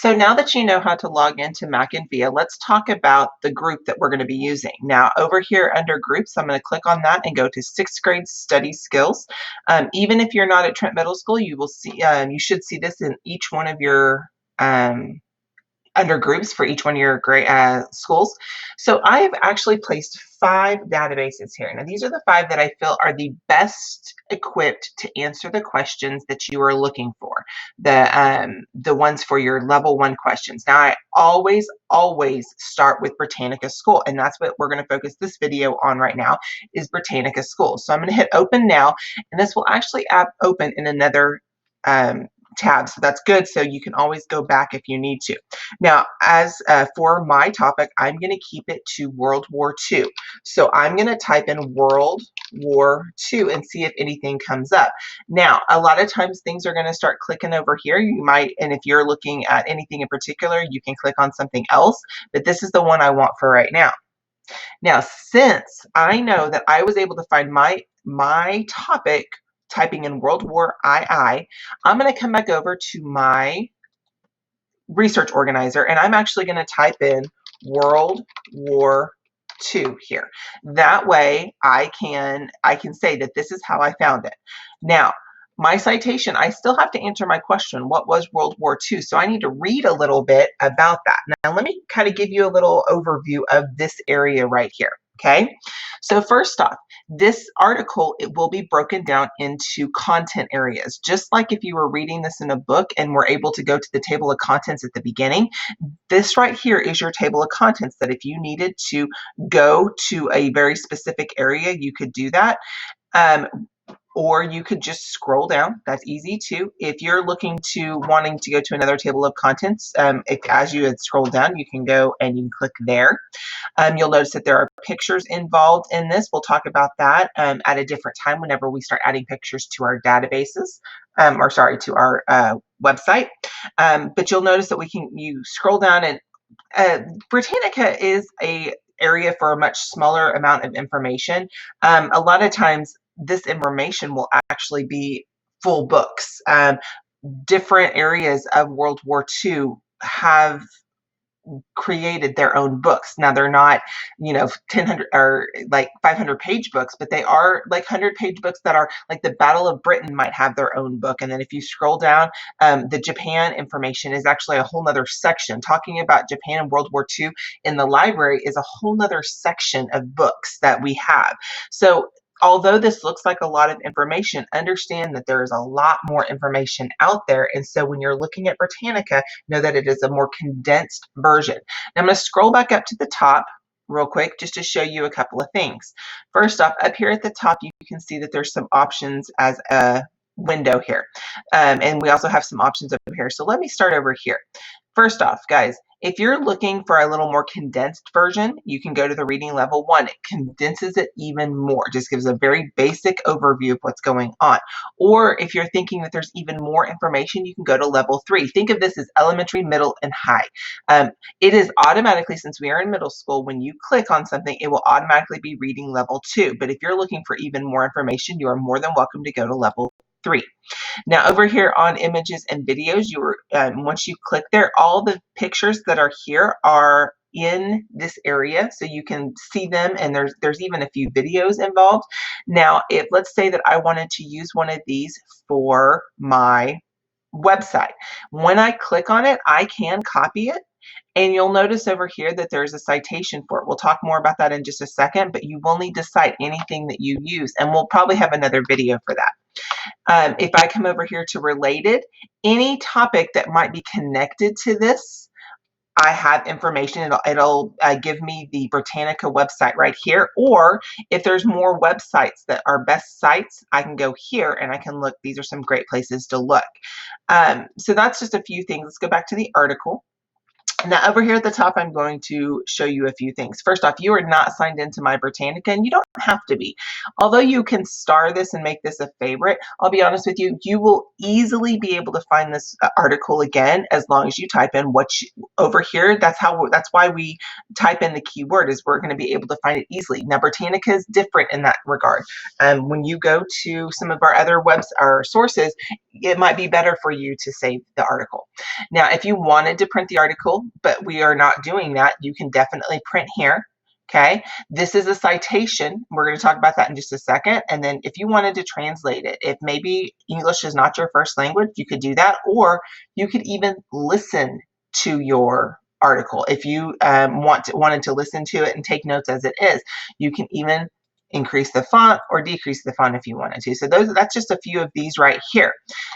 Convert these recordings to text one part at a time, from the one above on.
So now that you know how to log into Mac and VIA, let's talk about the group that we're going to be using. Now over here under groups, I'm going to click on that and go to 6th grade study skills. Even if you're not at Trent Middle School, you will see, you should see this in each one of your under groups for each one of your grade schools. So I have actually placed 5 databases here. Now these are the 5 that I feel are the best equipped to answer the questions that you are looking for. The ones for your level 1 questions. Now I always start with Britannica School, and that's what we're going to focus this video on right now is Britannica School. So I'm going to hit open now, and this will actually open in another tab, so that's good, so you can always go back if you need to. Now as for my topic, I'm going to keep it to World War II, so I'm going to type in World War II and see if anything comes up. Now a lot of times things are going to start clicking over here. You might, and if you're looking at anything in particular, you can click on something else, but this is the one I want for right now. Now since I know that I was able to find my topic typing in World War II, I'm going to come back over to my research organizer, and I'm actually going to type in World War II here. That way I can say that this is how I found it. Now my citation, I still have to answer my question, what was World War II? So I need to read a little bit about that. Now let me kind of give you a little overview of this area right here. Okay, so first off, this article, it will be broken down into content areas. Just like if you were reading this in a book and were able to go to the table of contents at the beginning, this right here is your table of contents that if you needed to go to a very specific area, you could do that. Or you could just scroll down. That's easy too. If you're wanting to go to another table of contents, as you had scrolled down, you can go and you can click there. You'll notice that there are pictures involved in this. We'll talk about that at a different time whenever we start adding pictures to our databases, to our website. But you'll notice that you scroll down, and Britannica is a area for a much smaller amount of information. A lot of times this information will actually be full books. Different areas of World War II have created their own books. Now they're not, 1000 or like 500-page books, but they are like 100-page books that are like the Battle of Britain might have their own book. And then if you scroll down, the Japan information is actually a whole nother section. Talking about Japan and World War II in the library is a whole nother section of books that we have. So although this looks like a lot of information, understand that there is a lot more information out there. And so when you're looking at Britannica, know that it is a more condensed version. Now I'm going to scroll back up to the top real quick just to show you a couple of things. First off, up here at the top, you can see that there's some options as a window here. And we also have some options over here. So let me start over here. First off, guys, if you're looking for a little more condensed version, you can go to the reading level 1. It condenses it even more, just gives a very basic overview of what's going on. Or if you're thinking that there's even more information, you can go to level 3. Think of this as elementary, middle, and high. It is automatically, since we are in middle school, when you click on something, it will automatically be reading level 2. But if you're looking for even more information, you are more than welcome to go to level 3. Now over here on images and videos, once you click there, all the pictures that are here are in this area, so you can see them, and there's even a few videos involved. Now let's say that I wanted to use one of these for my website. When I click on it, I can copy it. And you'll notice over here that there's a citation for it. We'll talk more about that in just a second, but you will need to cite anything that you use, and we'll probably have another video for that. If I come over here to related, any topic that might be connected to this, I have information. It'll give me the Britannica website right here, or if there's more websites that are best sites, I can go here and I can look. These are some great places to look. So that's just a few things. Let's go back to the article. Now over here at the top, I'm going to show you a few things. First off, you are not signed into My Britannica, and you don't have to be. Although you can star this and make this a favorite, I'll be honest with you, you will easily be able to find this article again as long as you type in over here. That's why we type in the keyword, is we're going to be able to find it easily. Now Britannica is different in that regard. When you go to some of our other sources, it might be better for you to save the article. Now, if you wanted to print the article, but we are not doing that, you can definitely print here. Okay, this is a citation. We're going to talk about that in just a second. And then if you wanted to translate it, if maybe English is not your first language, you could do that, or you could even listen to your article. If you wanted to listen to it and take notes as it is, you can even increase the font or decrease the font if you wanted to. So that's just a few of these right here.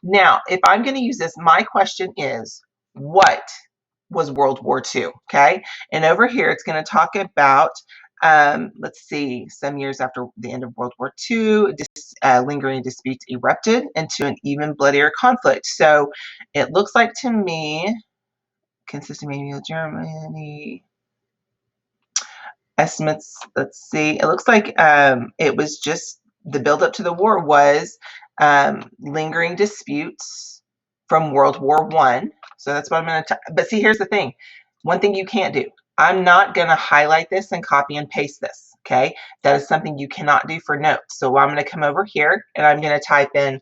Now, if I'm going to use this, my question is, what was World War II? Okay, and over here it's going to talk about let's see, some years after the end of World War II, lingering disputes erupted into an even bloodier conflict. So it looks like to me, consisting maybe of Germany, estimates, let's see, it looks like it was just the buildup to the war was lingering disputes from World War I. So that's what I'm going to, but see, here's the thing. One thing you can't do. I'm not going to highlight this and copy and paste this, okay? That is something you cannot do for notes. So I'm going to come over here and I'm going to type in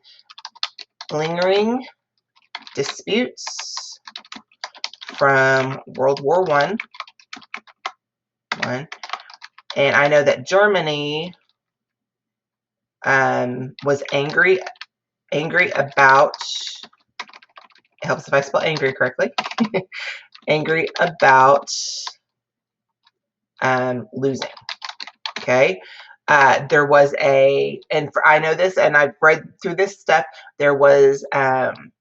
lingering disputes from World War I. And I know that Germany was angry about, it helps if I spell angry correctly, angry about losing. Okay, there was I know this, and I've read through this stuff. There was,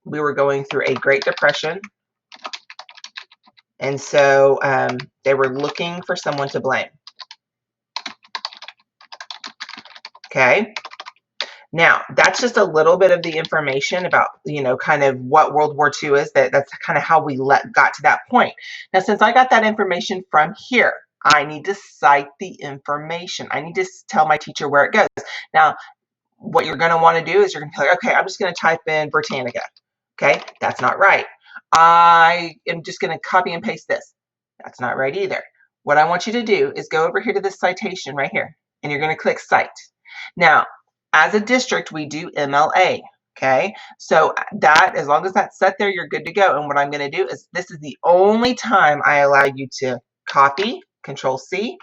we were going through a Great Depression, and so they were looking for someone to blame. Okay. Now, that's just a little bit of the information about, kind of what World War II is. That's kind of how we got to that point. Now, since I got that information from here, I need to cite the information. I need to tell my teacher where it goes. Now, what you're going to want to do is you're going to be like, okay, I'm just going to type in Britannica. Okay, that's not right. I am just going to copy and paste this. That's not right either. What I want you to do is go over here to this citation right here, and you're going to click Cite. Now, as a district, we do MLA, okay? So that, as long as that's set there, you're good to go. And what I'm going to do is, this is the only time I allow you to copy, Control C,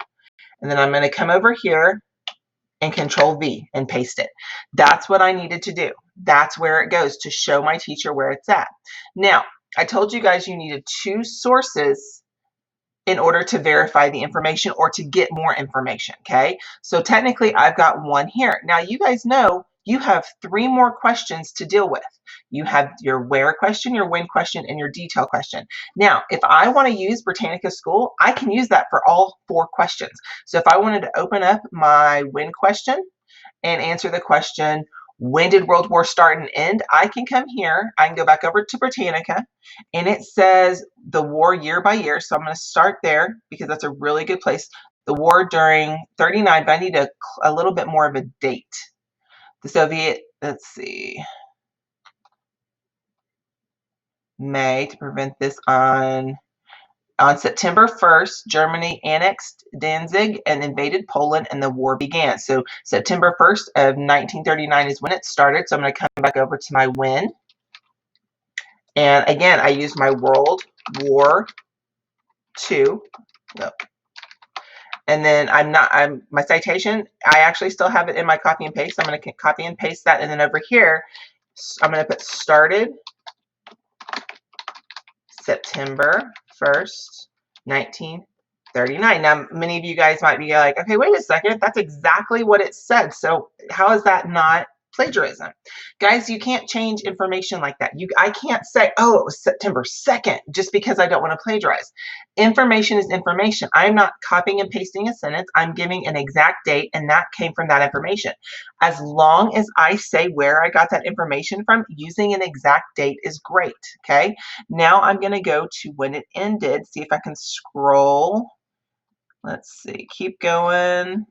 and then I'm going to come over here and Control V and paste it. That's what I needed to do. That's where it goes to show my teacher where it's at. Now, I told you guys you needed 2 sources in order to verify the information or to get more information, okay? So technically, I've got 1 here. Now, you guys know you have 3 more questions to deal with. You have your where question, your when question, and your detail question. Now, if I want to use Britannica School, I can use that for all 4 questions. So if I wanted to open up my when question and answer the question, when did World War start and end? I can come here, I can go back over to Britannica, and it says the war year by year. So I'm going to start there because that's a really good place. The war during 39, but I need a little bit more of a date. The Soviet, let's see, May, to prevent this on September 1st, Germany annexed Danzig and invaded Poland, and the war began. So September 1st of 1939 is when it started. So I'm going to come back over to my when. And again, I used my World War II. No. And then my citation, I actually still have it in my copy and paste. So I'm going to copy and paste that. And then over here, I'm going to put started September 1st, 1939. Now, many of you guys might be like, okay, wait a second. That's exactly what it said. So how is that not plagiarism? Guys, you can't change information like that. I can't say, oh, it was September 2nd just because I don't want to plagiarize. Information is information. I'm not copying and pasting a sentence. I'm giving an exact date, and that came from that information. As long as I say where I got that information from, using an exact date is great, okay? Now I'm going to go to when it ended, see if I can scroll. Let's see, keep going.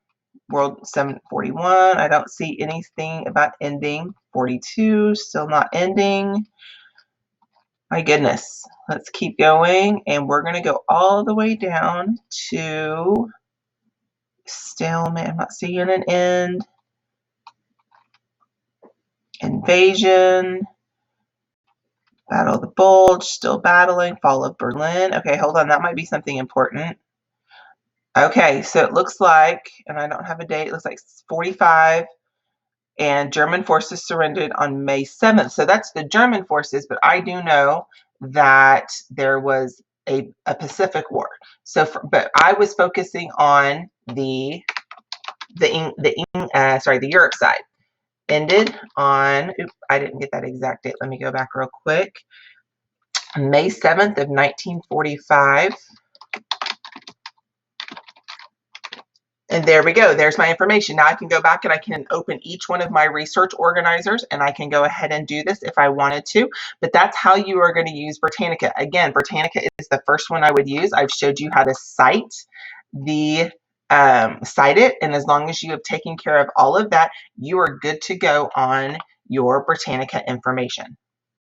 World 741, I don't see anything about ending. 42, still not ending. My goodness, let's keep going, and we're going to go all the way down to stalemate. I'm not seeing an end. Invasion. Battle of the Bulge, still battling. Fall of Berlin. Okay, hold on. That might be something important. Okay, so it looks like, and I don't have a date, it looks like 45, and German forces surrendered on May 7th. So that's the German forces, but I do know that there was a Pacific War. So, but I was focusing on the Europe side. Ended on, I didn't get that exact date. Let me go back real quick. May 7th of 1945. And there we go. There's my information. Now I can go back and I can open each one of my research organizers and I can go ahead and do this if I wanted to. But that's how you are going to use Britannica. Again, Britannica is the first one I would use. I've showed you how to cite it. And as long as you have taken care of all of that, you are good to go on your Britannica information.